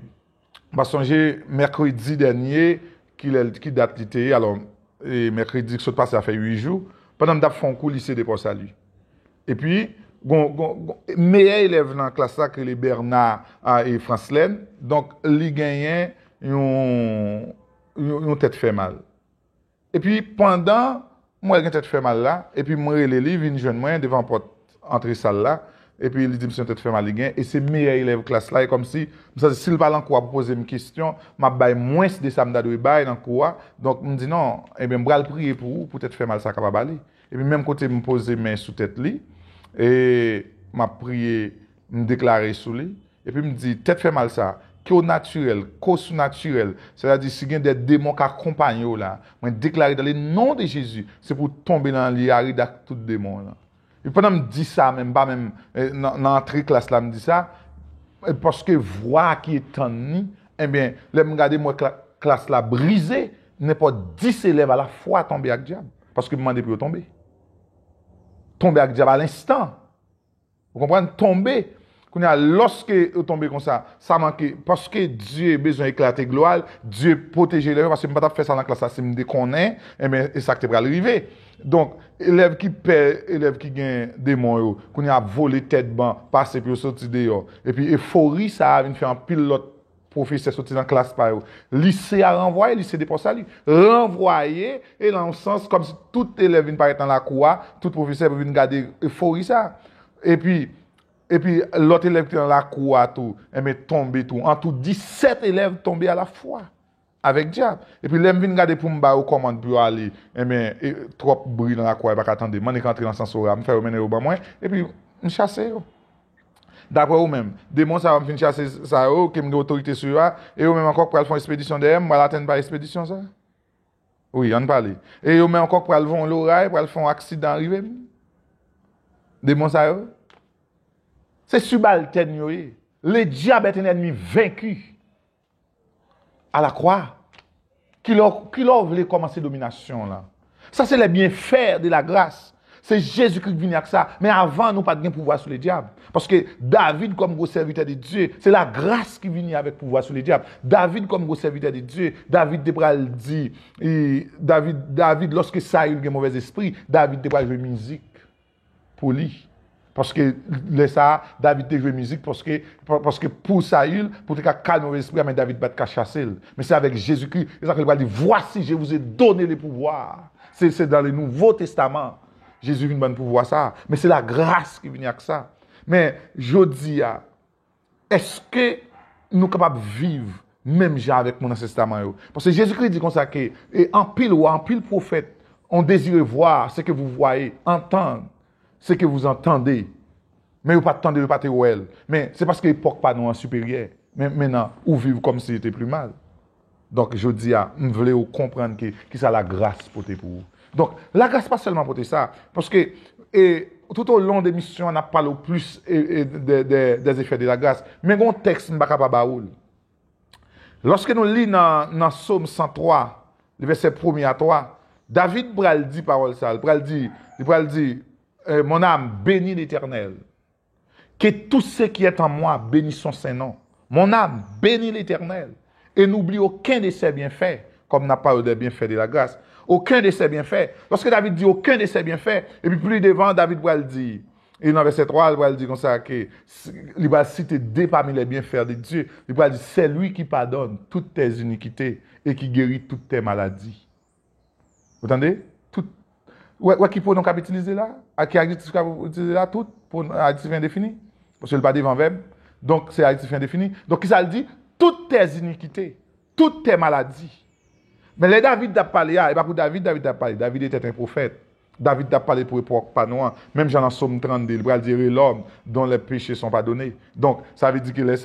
je mercredi dernier, qui date l'été, alors. Et mercredi, qui s'est passé, ça fait 8 jours. Pendant que je fais un cours lycée de pour salut. Et puis, meilleur élève dans la classe, que les Bernard et Francelaine. Donc, ils gagnent une tête fait mal. Et puis, pendant, moi, j'ai une tête fait mal là. Et puis, moi, les livres, ils viennent moi devant la porte, entrer salle là. Et puis, il dit, monsieur, tête fait mal, il gagne. Et c'est meilleur élève classe là. Et comme si, s'il parle en quoi pour poser une question, m'a baille moins de ça, m'a donné baille dans quoi. Donc, me dit non, eh bien, je vais prier pour vous, peut-être faire mal ça capable aller. Et puis, même côté, me poser main sous tête li. Et m'a prié, me déclarer sous lui. Et puis, me dit, tête fait mal ça. Qu'au naturel, qu'au sous-naturel. C'est-à-dire, si il y a des démons qui accompagnent là, je déclarer dans le nom de Jésus, c'est pour tomber dans l'IARI avec tout démon là. Et pendant que je dis ça, même pas même dans l'entrée classe là, me dit ça, parce que voix qui est en nous, eh bien, là, je regarde moi classe là brisée, n'est pas 10 élèves à la fois tomber avec diable. Parce que je demande pour tomber. Tomber avec diable à l'instant. Vous comprenez? Tomber. Lorsque vous tombez comme ça manque. Parce que Dieu a besoin d'éclater gloire, Dieu protège l'élève, parce que je ne peux pas faire ça dans la classe, si je me déconne, et ça qui va arriver. Donc, élève qui perd, élève qui gagne des mots, qu'on a volé tête ban, passé puis sorti dehors. Et puis, euphorie, ça vient faire un pilote professeur sorti dans la classe par eux. Lycée a renvoyé, lycée de salut. Renvoyé, et dans le sens, comme si tout élève vient paraître dans la cour, tout professeur vient garder euphorie ça. Et puis, l'autre élève qui est dans la cour, tout, tombé tout. En tout, 17 élèves tombés à la fois. Avec diable. Et puis, l'homme vient garder pour me battre aux commandes pour aller. Trop bruit dans la cour, il va attendre. Je vais rentrer dans le sens horaire, je vais faire mener au bas moins. Et puis, je chasse. D'après vous-même, des gens ça va chasser ça, qui ont autorité sur eux, et eux-mêmes encore pour aller faire une expédition de moi, l'atteindre par expédition ça. Oui, on parle. Et eux-mêmes encore pour aller voir l'oreille, pour aller faire un accident arrivé. Démon ça yo? C'est subalterne yo. Le diable est un ennemi vaincu à la croix. Qui leur voulait commencer domination là. Ça c'est les bienfaits de la grâce. C'est Jésus-Christ qui vient avec ça. Mais avant, nous pas de pouvoir sur les diables. Parce que David, comme gros serviteur de Dieu, c'est la grâce qui vient avec pouvoir sur les diables. David, comme gros serviteur de Dieu, David Debral dit, David, lorsque Saül a un mauvais esprit, David Debral jouer musique pour lui. Parce que David a joué musique parce que pour Saül, pour te calmer mauvais esprit, mais David va te chasser. Mais c'est avec Jésus-Christ. Il va dire, voici, je vous ai donné le pouvoir. C'est dans le Nouveau Testament. Jésus vient de pouvoir ça. Mais c'est la grâce qui vient avec ça. Mais je dis, est-ce que nous sommes capables de vivre même genre avec mon testament? Parce que Jésus-Christ dit comme ça que en pile prophète, on désire voir ce que vous voyez, entendre ce que vous entendez. Mais vous ne pas attendre, vous pas te voir. Mais c'est parce que l'époque pas nous en supérieur. Mais maintenant, vous vivez comme si c'était plus mal. Donc je dis, je voulais comprendre que c'est la grâce pour vous. Donc, la grâce, pas seulement pour ça, parce que tout au long des missions, on a parlé au plus des effets de la grâce. Mais il y a un texte, je ne vais pas baoul. Lorsque nous lisons dans Psaume 103, le verset 1 à 3, David Bral dit parole ça. Il Bral dit, mon âme bénit l'Éternel. Que tout ce qui est en moi bénisse son Saint-Nom. Mon âme bénit l'Éternel. Et n'oublie aucun de ses bienfaits, comme n'a pas des bienfaits de la grâce. Aucun de ses bienfaits. Lorsque David dit aucun de ses bienfaits, et puis plus devant, David va le dire. Et dans verset 3, il va le dire comme ça, il va citer deux parmi les bienfaits de Dieu. Il va dire, c'est lui qui pardonne toutes tes iniquités et qui guérit toutes tes maladies. Vous entendez? Ouais, qui peut donc utiliser là? À qui adjectif utiliser là? Tout pour adjectif indéfini? Parce que le pas devant verbe. Donc, c'est adjectif indéfini. Donc, qui ça le dit? Toutes tes iniquités, toutes tes maladies. Mais les David a parlé, et pas pour David a parlé. David était un prophète. David a parlé pour l'époque pas noire. Même dans Somme 32, il va dire l'homme dont les péchés sont pardonnés. Donc, ça veut dire que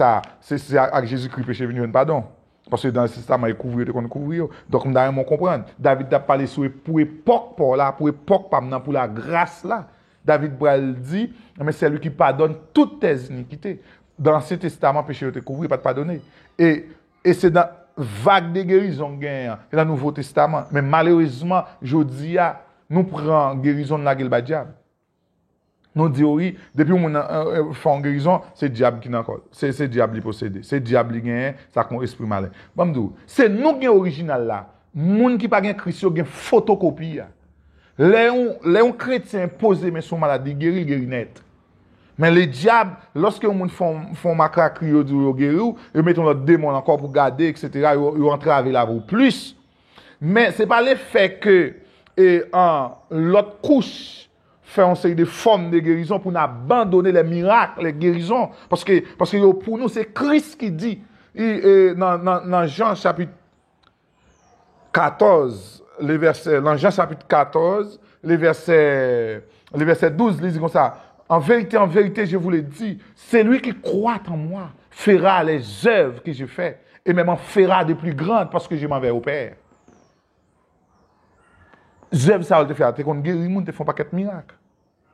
c'est avec Jésus-Christ péché venu un pardon. Parce que dans le système, il couvre qu'on couvre. Donc, on doit comprendre. David a parlé pour l'époque pour l'époque pour la grâce là. David Bral dit, mais c'est lui qui pardonne toutes tes iniquités. Dans l'Ancien Testament, péché était couvert, pas de pardonner. Et c'est dans vague de guérison gagne dans le Nouveau Testament. Mais malheureusement, je dis, nous prenons guérison de la gueule diable. Nous disons oui, depuis qu'on fait une guérison, c'est le diable qui n'a encore. C'est le diable qui possède. C'est le diable qui gagne, ça a un esprit malin. Bon, c'est nous qui sommes original là. Les gens qui n'ont pas Christ, ils ont photocopie. Les chrétiens posent mais son maladie, guéri net. Mais les diables, lorsque les gens font macaque, ils guérir, ils mettent leur démon encore pour garder, etc., ils entravent la roue plus. Mais ce n'est pas le fait que l'autre couche fait une série de formes de guérison pour nous abandonner les miracles, les guérisons. Parce que pour nous, c'est Christ qui dit, dans Jean chapitre 14, dans Jean chapitre 14, le verset 12, il dit comme ça. En vérité, je vous le dis, celui qui croit en moi fera les œuvres que je fais et même en fera de plus grandes parce que je m'en vais au Père. J'aime ça, te faire. Tu qu'on guérit, les gens te font pas quelques miracles.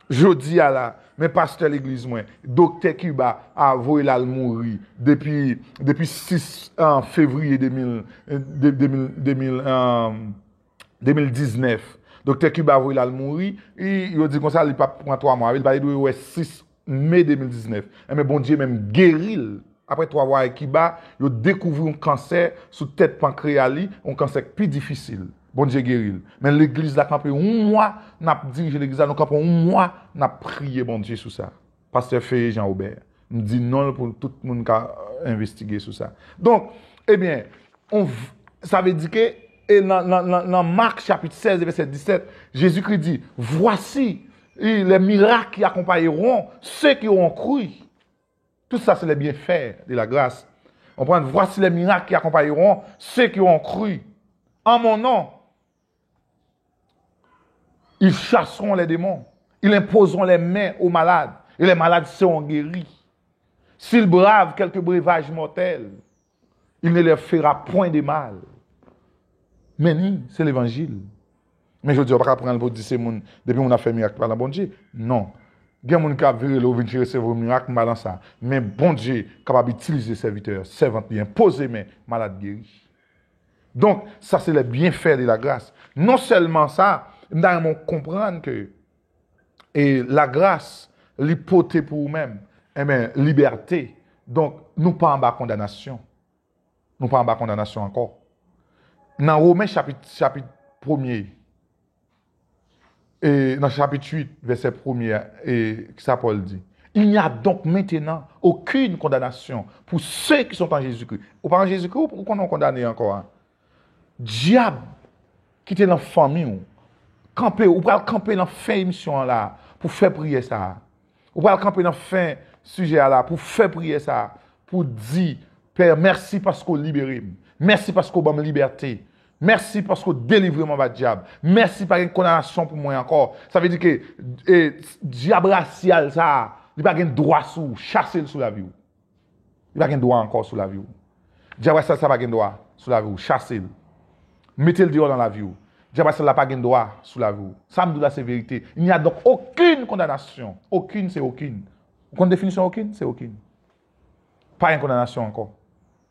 Je dis à la, mais pasteur l'église, moi, docteur Cuba a voulu la mourir depuis 6 février 2019. Docteur Cuba a voulu la mourir, et il a dit comme ça, il pas prendre 3 mois. Il va dire 6 mai 2019. Mais bon Dieu, même guéri. Après 3 mois avec Cuba, il a découvert un cancer sous tête pancréatique, un cancer plus difficile. Bon Dieu guéri. Mais l'église a campé 1 mois, n'a dirigé l'église, nous campé 1 mois, n'a prié bon Dieu sur ça. Pasteur Fé Jean-Aubert. Me dit non pour tout le monde qui a investigué sur ça. Donc, eh bien, ça veut dire que dans Marc chapitre 16, verset 17, Jésus-Christ dit, voici les miracles qui accompagneront ceux qui auront cru. Tout ça, c'est les bienfaits de la grâce. On prend, voici les miracles qui accompagneront ceux qui auront cru. En mon nom, ils chasseront les démons. Ils imposeront les mains aux malades. Et les malades seront guéris. S'ils bravent quelques breuvages mortels, il ne leur fera point de mal. Mais ni, c'est l'évangile. Mais je dis, on ne va pas prendre pour dire c'est mon, depuis on a fait miracle par la bon Dieu. Non. Gen moun qui a viré l'eau, vient recevoir un miracle, dans ça. Mais bon Dieu, capable d'utiliser serviteur, servante, bien, poser main, malade guéri. Donc, ça, c'est le bienfait de la grâce. Non seulement ça, nous devons comprendre que la grâce, l'hypothèse pour nous-mêmes, liberté. Donc, nous pas en bas condamnation. Nous pas en bas condamnation encore. Dans Romains chapitre 1er, et dans chapitre 8, verset 1er, et ça Paul dit, il n'y a donc maintenant aucune condamnation pour ceux qui sont en Jésus-Christ. Ou pas en Jésus-Christ, ou qu'on est condamné encore. Hein? Diable, qui était dans la famille, camper, ou pas camper dans la fin émission là, pour faire prier ça. Ou pas camper dans la fin sujet là, pour faire prier ça, pour dire, Père, merci parce qu'on libéré. Merci parce qu'on m'a liberté. Merci parce qu'on délivre mon diable. Merci par une condamnation pour moi encore. Ça veut dire que diable racial, ça, il n'a pas de droit sur chasser sur la vie. Il n'a pas de droit encore sur la vie. Diable racial, ça n'a pas de droit sur la vie. Chasser. Mettez le dehors dans la vie. Diable racial n'a pas de droit sur la vie. Ça me dit la vérité. Il n'y a donc aucune condamnation. Aucune, c'est aucune. Vous définition aucune, c'est aucune. Pas une condamnation encore.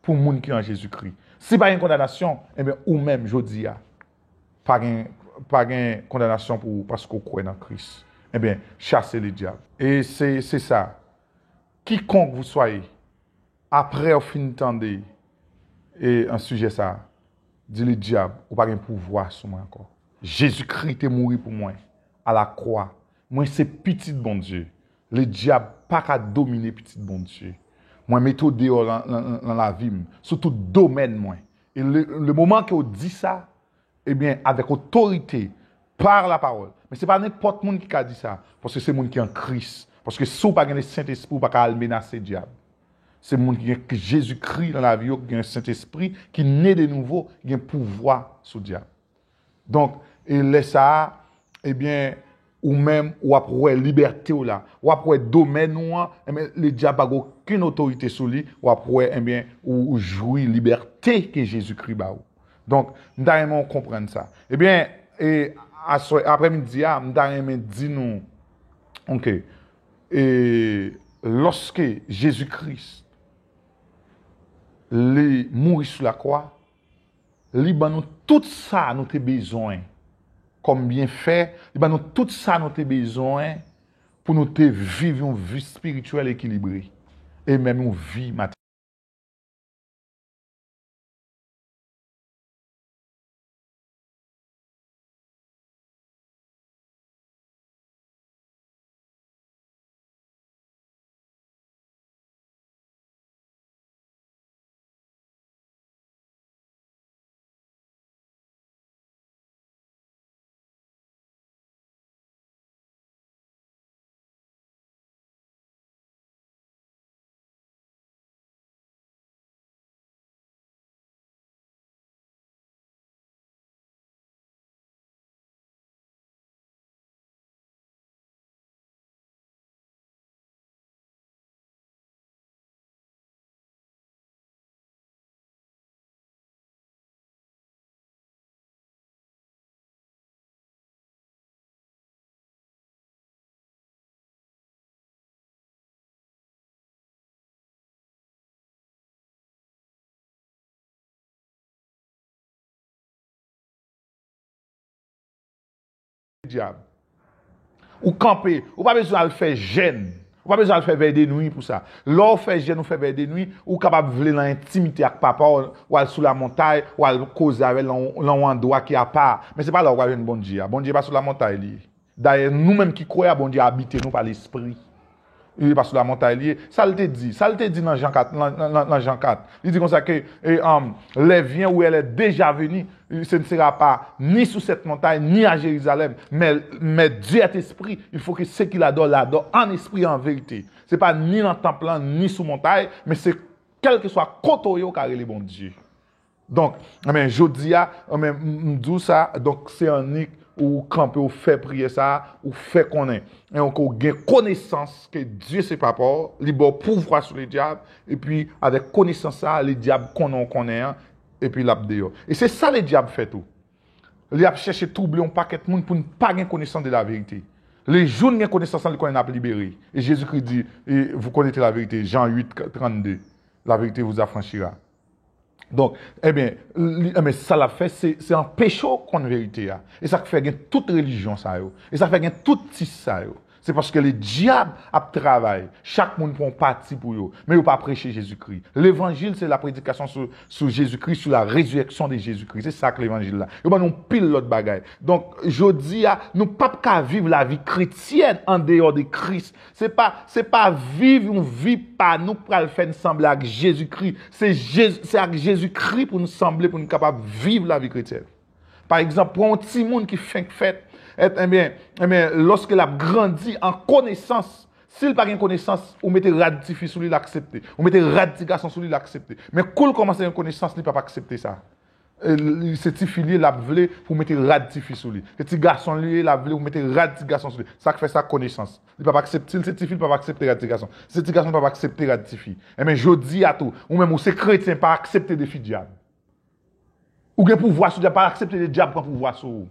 Pour les gens qui ont en Jésus-Christ. Si pas une condamnation, eh bien, ou même, je dis, pas une condamnation parce qu'on croit dans Christ. Eh bien, chassez le diable. Et c'est ça. Quiconque vous soyez, après au fin de et un sujet ça, dit le diable, ou pas un pouvoir sur moi encore. Jésus-Christ est mort pour moi, à la croix. Moi, c'est petit bon Dieu. Le diable pas qu'à dominer petit bon Dieu. Moi, méthode dans la vie, sur tout domaine, moi. Et le moment qu'on dit ça, eh bien, avec autorité, par la parole. Mais ce n'est pas n'importe qui qui a dit ça, parce que c'est le monde qui est en Christ. Parce que si vous n'avez pas le Saint-Esprit, vous ne pouvez pas menacer le diable. C'est le monde qui a Jésus-Christ dans la vie, qui a un Saint-Esprit, qui est né de nouveau, qui a un pouvoir sur le diable. Donc, et laisse ça, eh bien, ou même, ou après liberté ou là, ou après domaine ou le diable n'a aucune autorité sur lui, ou après, eh bien, ou jouir liberté que Jésus-Christ a. Donc, nous devons comprendre ça. Eh bien, et après-midi, nous devons dire nous, ok, et lorsque Jésus-Christ est mort sur la croix, il a nous tout ça, nous avons besoin. Comme bien fait, nous tout ça nous avons besoin pour nous vivre une vie spirituelle équilibrée et même une vie matérielle. Diable. Ou camper, ou pas besoin de faire gêne. Ou pas besoin de faire veille de nuit pour ça. L'on fait gêne ou fait veille de nuit, ou capable de vouloir l'intimité avec papa, ou aller sous la montagne, ou aller causer avec l'endroit qui a pas. Mais c'est pas là où on bon Dieu. Bon Dieu pas sur la montagne. D'ailleurs, nous-mêmes qui croyons, bon Dieu habite nous par l'esprit. Il n'est pas sur la montagne. Ça le dit dans Jean 4. Dans Jean 4. Il dit comme ça que les viens où elle est déjà venue, ce ne sera pas ni sous cette montagne, ni à Jérusalem. Mais Dieu est esprit. Il faut que ce qu'il adore, l'adore en esprit et en vérité. Ce n'est pas ni dans le temple, ni sous montagne, mais c'est quel que soit côté car il est bon Dieu. Donc, je dis ça, donc c'est un unique. Ou camper, ou faire prier ça, ou faire connaître. Et on a connaissance que Dieu c'est pas pour, il a pouvoir sur les diables, et puis avec connaissance ça, les diables qu'on connaît, et puis l'abdéo. Et c'est ça les diables fait tout. Il a cherché à troubler un paquet de monde pour ne pas avoir connaissance de la vérité. Les jours de connaissance, ils connaissent libéré. Et Jésus-Christ dit, et vous connaissez la vérité, Jean 8, 32, la vérité vous affranchira. Donc, ça l'a fait, c'est un péché contre la vérité. Et ça fait gagner toute religion, ça. Et ça fait gagner toute ça. C'est parce que le diable a travaillé. Chaque monde prend parti pour eux. Mais il ne pas prêcher Jésus-Christ. L'évangile, c'est la prédication sur Jésus-Christ, sur la résurrection de Jésus-Christ. C'est ça que l'évangile là. Et nous pile l'autre bagaille. Donc, je dis, nous ne pouvons pas vivre la vie chrétienne en dehors de Christ. C'est pas vivre, on vit pas, nous pour le faire sembler avec Jésus-Christ. C'est avec Jésus-Christ pour nous sembler, pour nous capables de vivre la vie chrétienne. Par exemple, pour un petit monde qui fait fête, lorsqu'il a grandi en connaissance, s'il n'a pas de connaissance, on mettez ratifié sur lui l'accepter. On mettez radication sur lui l'accepter. Mais quand il commence à une connaissance, il ne peut pas accepter ça. Ce petit filier l'a voulu pour mettre ratifié sur lui. Ce petit garçon lui l'a voulu pour mettre radication sur lui. Ça fait ça connaissance. Il ne peut pas accepter, ce petit fille ne peut pas accepter radication. Ce petit garçon ne peut pas accepter ratifié. Mais je dis à tout, ou même ces chrétiens pas accepter des filles diables. Ou bien pouvoir sur diable, pas accepter les diables pour pouvoir sur vous.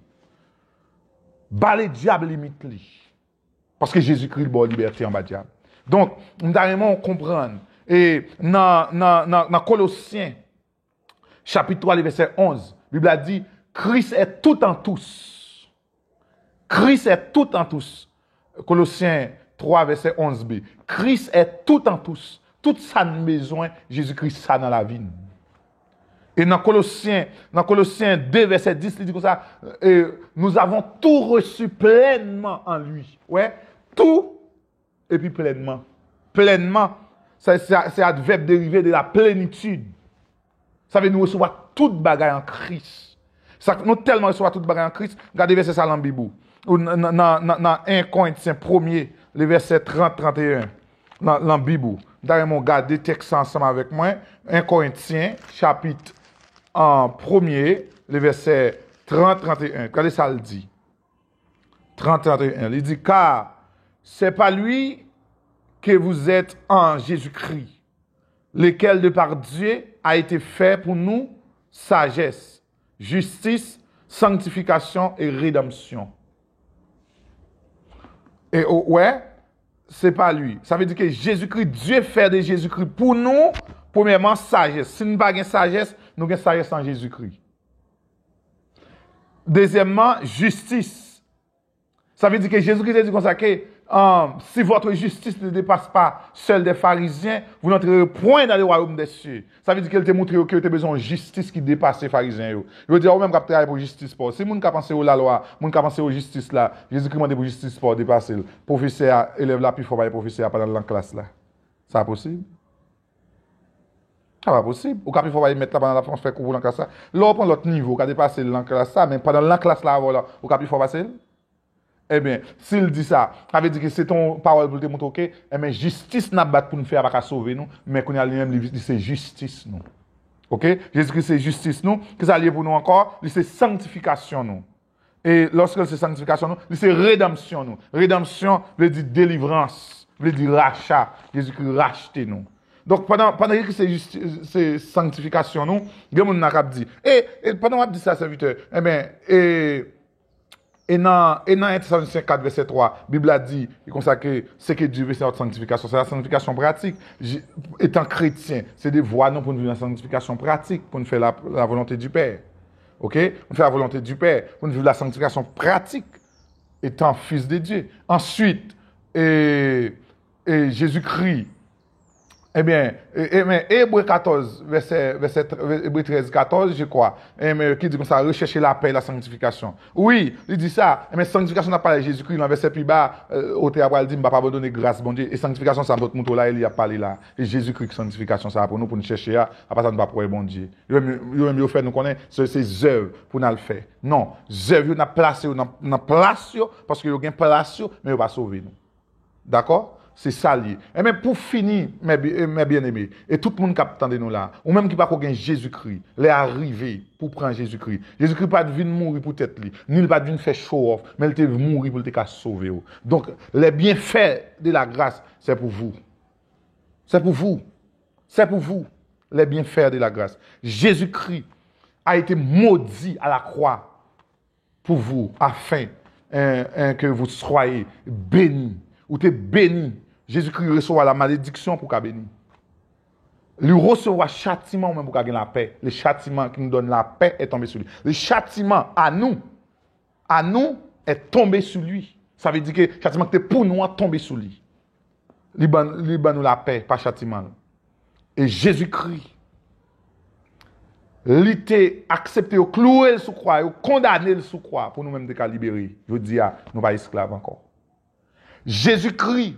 Bas les diables limite li. Parce que Jésus-Christ bon liberté en bas diable. Donc, nous devons comprendre. Et dans Colossiens, chapitre 3, verset 11, la Bible a dit, Christ est tout en tous. Christ est tout en tous. Colossiens 3, verset 11b. Christ est tout en tous. Tout ça nous besoin, Jésus-Christ ça dans la vie. Et dans Colossiens 2, verset 10, il dit comme ça, nous avons tout reçu pleinement en lui. Ouais, tout, et puis pleinement. Pleinement, c'est adverbe dérivé de la plénitude. Ça veut nous recevoir toute bagaille en Christ. Ça, nous tellement recevoir toute bagaille en Christ, regardez verset ça dans la Bible. Dans 1 Corinthiens 1er, le verset 30-31, dans la Bible. D'ailleurs, regardez le texte ensemble avec moi. 1 Corinthiens, chapitre en premier, le verset 30-31. Regardez ça, le dit. 30-31. Il dit, car c'est pas lui que vous êtes en Jésus-Christ, lequel de par Dieu a été fait pour nous sagesse, justice, sanctification et rédemption. Et ouais, c'est pas lui. Ça veut dire que Jésus-Christ, Dieu fait de Jésus-Christ pour nous, premièrement, sagesse. Si nous n'avons pas de sagesse, nous avons sagesse en Jésus-Christ. Deuxièmement, justice. Ça veut dire que Jésus-Christ a dit comme ça que si votre justice ne dépasse pas celle des pharisiens, vous n'entrerez point dans le royaume des cieux. Ça veut dire qu'il te montre que vous avez besoin de justice qui dépasse les pharisiens. Il veut dire, même quand travaille pour justice. Si vous ne pensez à la loi, vous ne pensez à la justice là, Jésus-Christ m'a dit pour justice pour dépasser. Le professeur élève là, puis il faut pas le professeur pendant la classe là. Ça est possible? Ça pas possible. Ou quand il faut pas mettre là pendant la France, faire cours dans la classe là. Là, on prend l'autre niveau, quand dépasser la classe là, mais pendant la classe là, voilà, ou quand il faut passer. Eh bien, s'il dit ça, ça veut dire que c'est ton parole pour te montrer, ok, eh bien, justice n'a pas pour nous faire, pas sauver nous, mais qu'on a lui-même, c'est justice nous. Ok? Jésus-Christ, c'est justice nous. Qu'est-ce que ça lié pour nous encore? C'est sanctification nous. Et lorsque c'est sanctification nous, c'est rédemption nous. Rédemption veut dire délivrance, veut dire rachat. Jésus-Christ racheté nous. Donc, pendant que c'est sanctification nous, il y a des gens qui disent, et pendant qu'on dit ça, serviteur, eh bien, et dans 1 Thessaloniciens 4, verset 3, la Bible a dit, que c'est que Dieu veut, c'est notre sanctification. C'est la sanctification pratique. Étant chrétien, c'est des voies non pour nous faire la sanctification pratique, pour nous faire la volonté du Père. OK? Pour faire la volonté du Père, pour nous vivre la sanctification pratique, étant fils de Dieu. Ensuite, Jésus-Christ, eh bien, Hébreu 14, Hébreu 13, 14, je crois, qui dit comme ça, rechercher la paix et la sanctification. Oui, il dit ça, mais sanctification n'a pas Jésus-Christ, dans le verset plus bas, au théâtre, il dit, je ne vais pas abandonner grâce, bon Dieu, et sanctification, ça notre mouton là, il a parlé là. Et Jésus-Christ, sanctification, ça pour nous chercher, à part ça, nous ne pas pour bon Dieu. Il va mieux faire, nous connaissons, c'est œuvres pour nous le faire. Non, œuvres, nous avons placé, parce qu'il y a une place, mais il va sauver nous. D'accord? C'est ça lié. Et même pour finir, mes bien-aimés, et tout le monde qui attend nous là, ou même qui n'a pas gagné Jésus-Christ, les arriver pour prendre Jésus-Christ. Jésus-Christ pas venir mourir pour tête li, ni il pas venir faire show off, mais il est mourir pour te sauver. Donc les bienfaits de la grâce, c'est pour vous. C'est pour vous. C'est pour vous les bienfaits de la grâce. Jésus-Christ a été maudit à la croix pour vous afin que vous soyez bénis. Ou t'es béni. Jésus-Christ reçoit la malédiction pour qu'il béni. Lui recevoir châtiment même pour qu'il ait la paix. Le châtiment qui nous donne la paix est tombé sur lui. Le châtiment à nous, est tombé sur lui. Ça veut dire que le châtiment qui était pour nous est tombé sur lui. Il nous la paix, pas châtiment. Et Jésus-Christ, il était accepté, cloué sous croix, condamné sous croix pour nous-mêmes de libérer. Je dis, nous pas esclaves encore. Jésus-Christ,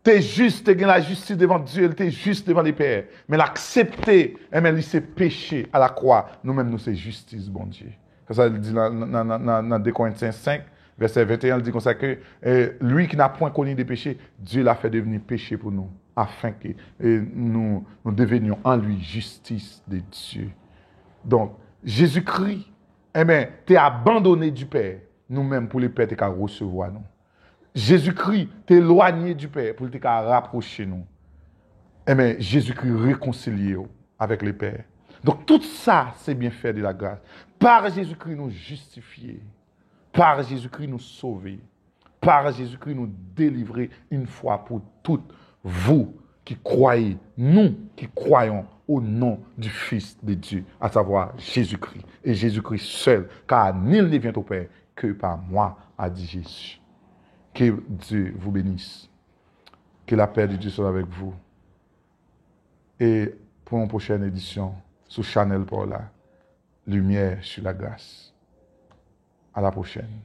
t'es juste, t'es la justice devant Dieu, t'es juste devant les pères. Mais l'accepter, il s'est péché à la croix. Nous-mêmes, nous, c'est justice, bon Dieu. C'est ça, il dit dans 2 Corinthiens 5, verset 21, il dit comme ça que lui qui n'a point connu des péchés, Dieu l'a fait devenir péché pour nous, afin que nous devenions en lui justice de Dieu. Donc, Jésus-Christ, t'es abandonné du Père. Nous-mêmes, pour les pères, t'es qu'à recevoir nous. Jésus-Christ t'est éloigné du Père pour te rapprocher nous. Jésus-Christ réconcilié avec le Père. Donc tout ça, c'est bien fait de la grâce. Par Jésus-Christ nous justifier. Par Jésus-Christ nous sauver. Par Jésus-Christ nous délivrer une fois pour toutes. Vous qui croyez, nous qui croyons au nom du Fils de Dieu, à savoir Jésus-Christ. Et Jésus-Christ seul, car nul ne vient au Père que par moi, a dit Jésus. Que Dieu vous bénisse. Que la paix de Dieu soit avec vous. Et pour une prochaine édition, sur Chanel Paula, Lumière sur la grâce. À la prochaine.